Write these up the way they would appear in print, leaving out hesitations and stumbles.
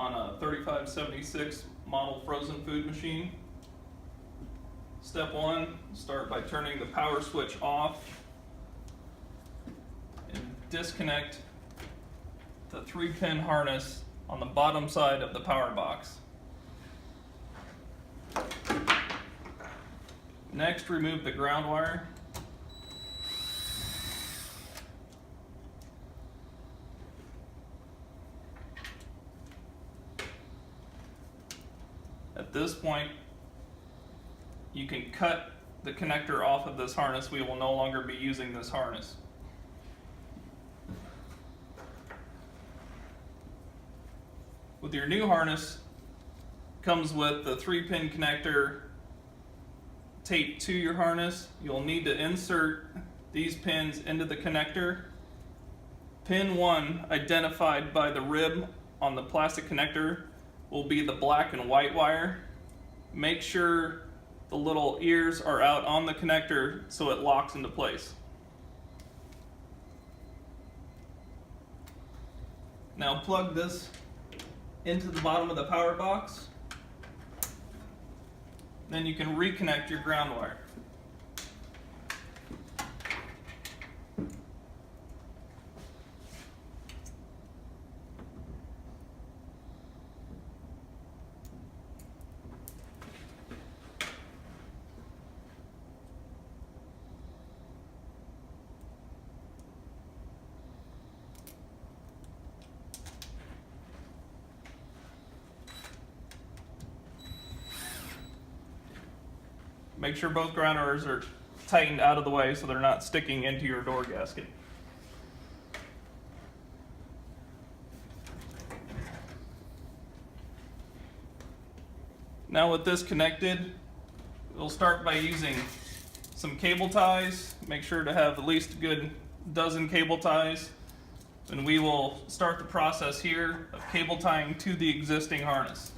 on a 3576 model frozen food machine. Step 1, start by turning the power switch off and disconnect the 3-pin harness on the bottom side of the power box. Next, remove the ground wire. At this point, you can cut the connector off of this harness. We will no longer be using this harness. With your new harness, comes with the 3-pin connector taped to your harness. You'll need to insert these pins into the connector. Pin 1, identified by the rib on the plastic connector, will be the black and white wire. Make sure the little ears are out on the connector so it locks into place. Now plug this into the bottom of the power box. Then you can reconnect your ground wire. Make sure both ground wires are tightened out of the way so they're not sticking into your door gasket. Now with this connected, we'll start by using some cable ties. Make sure to have at least a good dozen cable ties. And we will start the process here of cable tying to the existing harness.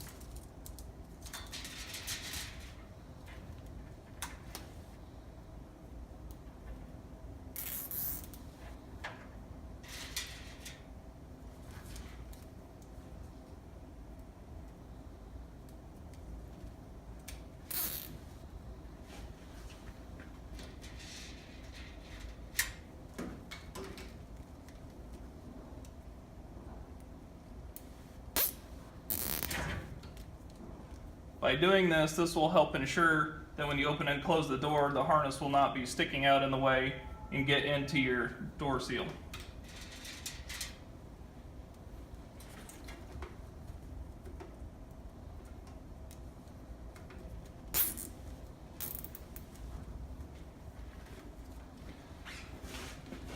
By doing this, this will help ensure that when you open and close the door, the harness will not be sticking out in the way and get into your door seal.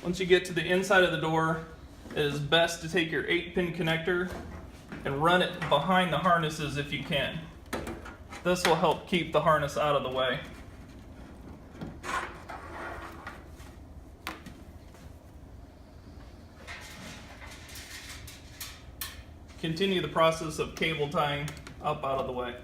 Once you get to the inside of the door, it is best to take your 8-pin connector and run it behind the harnesses if you can. This will help keep the harness out of the way. Continue the process of cable tying up out of the way.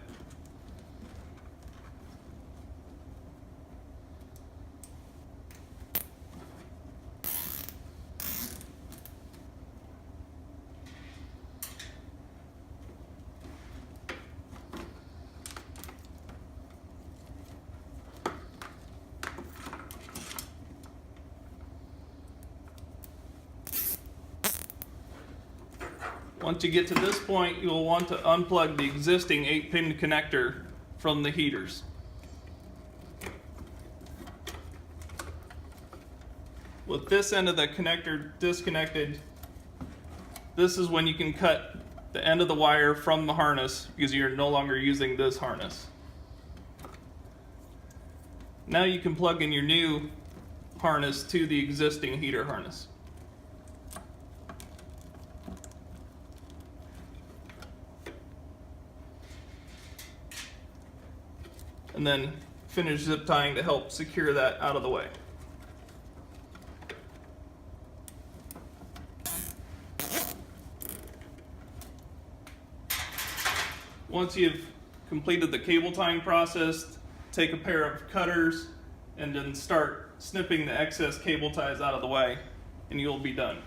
Once you get to this point, you will want to unplug the existing 8-pin connector from the heaters. With this end of the connector disconnected, this is when you can cut the end of the wire from the harness because you're no longer using this harness. Now you can plug in your new harness to the existing heater harness. And then finish zip tying to help secure that out of the way. Once you've completed the cable tying process, take a pair of cutters and then start snipping the excess cable ties out of the way, and you'll be done.